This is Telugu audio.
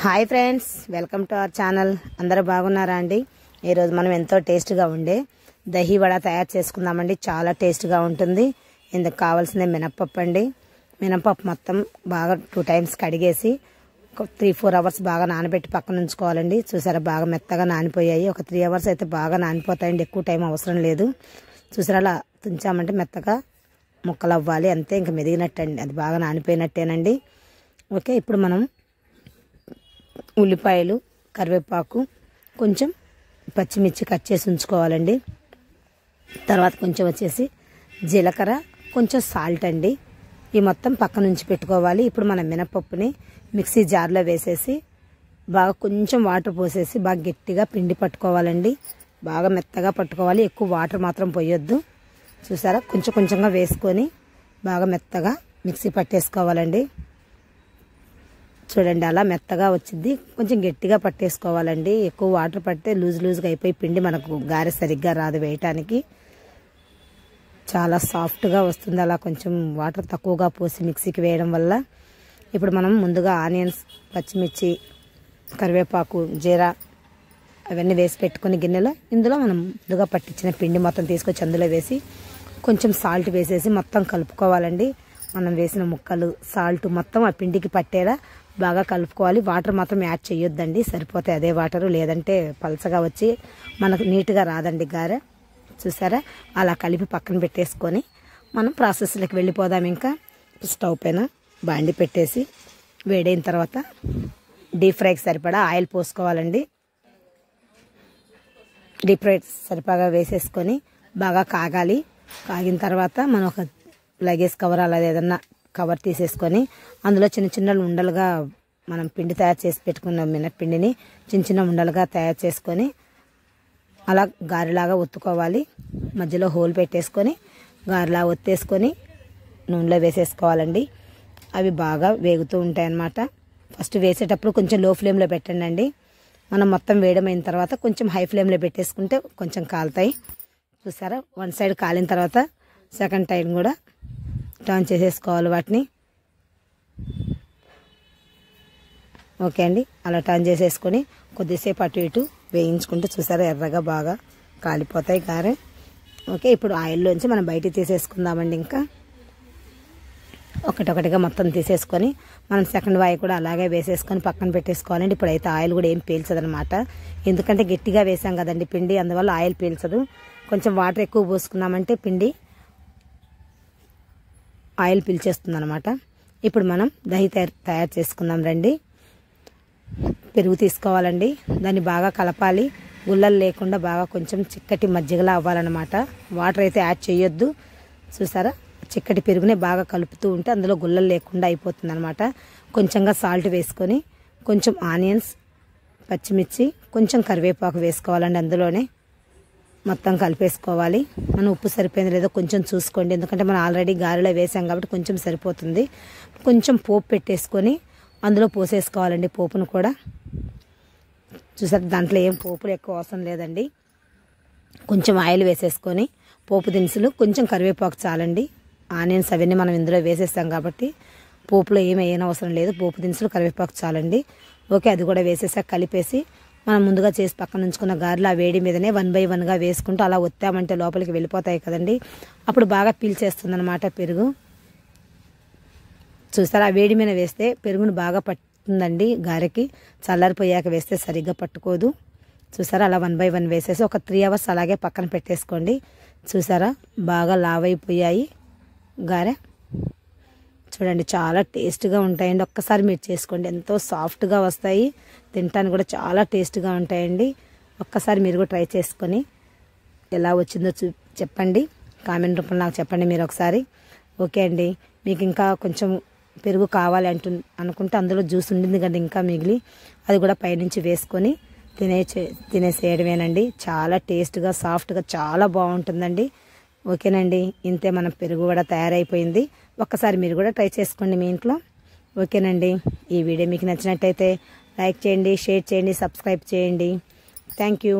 Hi friends, welcome to our channel. అందరూ బాగున్నారా అండి? ఈరోజు మనం ఎంతో టేస్ట్గా ఉండే దహీ వడ తయారు చేసుకుందామండి. చాలా టేస్ట్గా ఉంటుంది. ఇందుకు కావాల్సిన మినప్పప్పు అండి. మినప్పప్పు మొత్తం బాగా 2 టైమ్స్ కడిగేసి ఒక 3-4 అవర్స్ బాగా నానబెట్టి పక్కన ఉంచుకోవాలండి. చూసారా, బాగా మెత్తగా నానిపోయాయి. ఒక 3 అవర్స్ అయితే బాగా నానిపోతాయండి. ఎక్కువ టైం అవసరం లేదు. చూసారా, అలా తుంచామంటే మెత్తగా ముక్కలు అవ్వాలి, అంతే. ఇంకా మెదిగినట్టండి, అది బాగా నానిపోయినట్టేనండి. ఓకే, ఇప్పుడు మనం ఉల్లిపాయలు, కరివేపాకు, కొంచెం పచ్చిమిర్చి కట్ చేసి ఉంచుకోవాలండి. తర్వాత కొంచెం వచ్చేసి జీలకర్ర, కొంచెం సాల్ట్ అండి. ఈ మొత్తం పక్కన ఉంచి పెట్టుకోవాలి. ఇప్పుడు మనం మినపప్పుని మిక్సీ జార్లో వేసేసి బాగా కొంచెం వాటర్ పోసేసి బాగా గట్టిగా పిండి పట్టుకోవాలండి. బాగా మెత్తగా పట్టుకోవాలి, ఎక్కువ వాటర్ మాత్రం పోయొద్దు. చూసారా, కొంచెం కొంచెంగా వేసుకొని బాగా మెత్తగా మిక్సీ పట్టేసుకోవాలండి. చూడండి, అలా మెత్తగా వచ్చింది. కొంచెం గట్టిగా పట్టేసుకోవాలండి. ఎక్కువ వాటర్ పడితే లూజ్గా అయిపోయి పిండి మనకు గారె సరిగ్గా రాదు వేయటానికి. చాలా సాఫ్ట్గా వస్తుంది అలా కొంచెం వాటర్ తక్కువగా పోసి మిక్సీకి వేయడం వల్ల. ఇప్పుడు మనం ముందుగా ఆనియన్స్, పచ్చిమిర్చి, కరివేపాకు, జీరా అవన్నీ వేసి పెట్టుకుని గిన్నెలో ఇందులో మనం ముందుగా పట్టించిన పిండి మొత్తం తీసుకొచ్చి అందులో వేసి కొంచెం సాల్ట్ వేసేసి మొత్తం కలుపుకోవాలండి. మనం వేసిన ముక్కలు, సాల్ట్ మొత్తం ఆ పిండికి పట్టేలా బాగా కలుపుకోవాలి. వాటర్ మాత్రం యాడ్ చేయొద్దండి, సరిపోతాయి అదే వాటరు. లేదంటే పలచగా వచ్చి మనకు నీట్గా రాదండి గారె. చూసారా, అలా కలిపి పక్కన పెట్టేసుకొని మనం ప్రాసెస్లోకి వెళ్ళిపోదాం. ఇంకా స్టవ్ పైన బాండి పెట్టేసి వేడైన తర్వాత డీప్ ఫ్రైకి సరిపడా ఆయిల్ పోసుకోవాలండి. డీప్ ఫ్రై సరిపడా వేసేసుకొని బాగా కాగాలి. కాగిన తర్వాత మనం ఒక లగేజ్ కవర్ అలా ఏదన్నా కవర్ తీసేసుకొని అందులో చిన్న చిన్న ఉండలుగా మనం పిండి తయారు చేసి పెట్టుకున్న మినప్పిండిని చిన్న చిన్న ఉండలుగా తయారు చేసుకొని అలా గారెలాగా ఒత్తుకోవాలి. మధ్యలో హోల్ పెట్టేసుకొని గారెలా ఒత్తేసుకొని నూనెలో వేసేసుకోవాలండి. అవి బాగా వేగుతూ ఉంటాయన్నమాట. ఫస్ట్ వేసేటప్పుడు కొంచెం లో ఫ్లేమ్లో పెట్టండి. మనం మొత్తం వేయడమైన తర్వాత కొంచెం హై ఫ్లేమ్లో పెట్టేసుకుంటే కొంచెం కాలుతాయి. చూసారా, వన్ సైడ్ కాలిన తర్వాత సెకండ్ టైం కూడా టర్న్ చేసేసుకోవాలి వాటిని. ఓకే అండి, అలా టర్న్ చేసేసుకొని కొద్దిసేపు అటు ఇటు వేయించుకుంటే చూసారా ఎర్రగా బాగా కాలిపోతాయి గారె. ఓకే, ఇప్పుడు ఆయిల్లోంచి మనం బయటికి తీసేసుకుందామండి. ఇంకా ఒకటొకటిగా మొత్తం తీసేసుకొని మనం సెకండ్ వాయి కూడా అలాగే వేసేసుకొని పక్కన పెట్టేసుకోవాలండి. ఇప్పుడైతే ఆయిల్ కూడా ఏం పీల్చదనమాట, ఎందుకంటే గట్టిగా వేసాం కదండి పిండి, అందువల్ల ఆయిల్ పీల్చదు. కొంచెం వాటర్ ఎక్కువ పోసుకున్నామంటే పిండి ఆయిల్ పీల్చేస్తుంది అనమాట. ఇప్పుడు మనం దహీ తయారు చేసుకుందాం రండి. పెరుగు తీసుకోవాలండి, దాన్ని బాగా కలపాలి. గుల్లలు లేకుండా బాగా కొంచెం చిక్కటి మజ్జిగలా అవ్వాలన్నమాట. వాటర్ అయితే యాడ్ చేయొద్దు. చూసారా, చిక్కటి పెరుగునే బాగా కలుపుతూ ఉంటే అందులో గుల్లలు లేకుండా అయిపోతుంది అనమాట. కొంచెంగా సాల్ట్ వేసుకొని కొంచెం ఆనియన్స్, పచ్చిమిర్చి, కొంచెం కరివేపాకు వేసుకోవాలండి. అందులోనే మొత్తం కలిపేసుకోవాలి. మనం ఉప్పు సరిపోయింది లేదో కొంచెం చూసుకోండి, ఎందుకంటే మనం ఆల్రెడీ గారెలో వేసాం కాబట్టి కొంచెం సరిపోతుంది. కొంచెం పోపు పెట్టేసుకొని అందులో పోసేసుకోవాలండి. పోపును కూడా చూసారు, దాంట్లో ఏం పోపులు ఎక్కువ అవసరం లేదండి. కొంచెం ఆయిల్ వేసేసుకొని పోపు దినుసులు, కొంచెం కరివేపాకు చాలండి. ఆనియన్స్ అవన్నీ మనం ఇందులో వేసేస్తాం కాబట్టి పోపులో ఏమీ అవసరం లేదు. పోపు దినుసులు, కరివేపాకు చాలండి. ఓకే, అది కూడా వేసేసాక కలిపేసి మనం ముందుగా చేసి పక్కన ఉంచుకున్న గారెలు ఆ వేడి మీదనే 1 by 1గా వేసుకుంటూ అలా ఒత్తామంటే లోపలికి వెళ్ళిపోతాయి కదండి. అప్పుడు బాగా పీల్చేస్తుంది అనమాట పెరుగు. చూస్తారా, ఆ వేడి మీద వేస్తే పెరుగును బాగా పట్టుతుందండి గారెకి. చల్లారిపోయాక వేస్తే సరిగ్గా పట్టుకోదు. చూసారా, అలా 1 by 1 వేసేసి ఒక 3 అవర్స్ అలాగే పక్కన పెట్టేసుకోండి. చూసారా, బాగా లావైపోయాయి గారె. చూడండి, చాలా టేస్ట్గా ఉంటాయండి. ఒక్కసారి మీరు చేసుకోండి, ఎంతో సాఫ్ట్గా వస్తాయి. తినటానికి కూడా చాలా టేస్ట్గా ఉంటాయండి. ఒక్కసారి మీరు కూడా ట్రై చేసుకొని ఎలా వచ్చిందో చెప్పండి. కామెంట్ రూపంలో నాకు చెప్పండి మీరు ఒకసారి. ఓకే అండి, మీకు ఇంకా కొంచెం పెరుగు కావాలి అనుకుంటే అందులో జ్యూస్ ఉండింది కదా ఇంకా మిగిలి, అది కూడా పైనుంచి వేసుకొని తినేసేయడమేనండి. చాలా టేస్ట్గా, సాఫ్ట్గా చాలా బాగుంటుందండి. ఓకేనండి, ఇంతే, మన పెరుగు కూడా తయారైపోయింది. ఒక్కసారి మీరు కూడా ట్రై చేసుకోండి మీ ఇంట్లో. ఓకేనండి, ఈ వీడియో మీకు నచ్చినట్టయితే లైక్ చేయండి, షేర్ చేయండి, సబ్స్క్రైబ్ చేయండి. Thank you.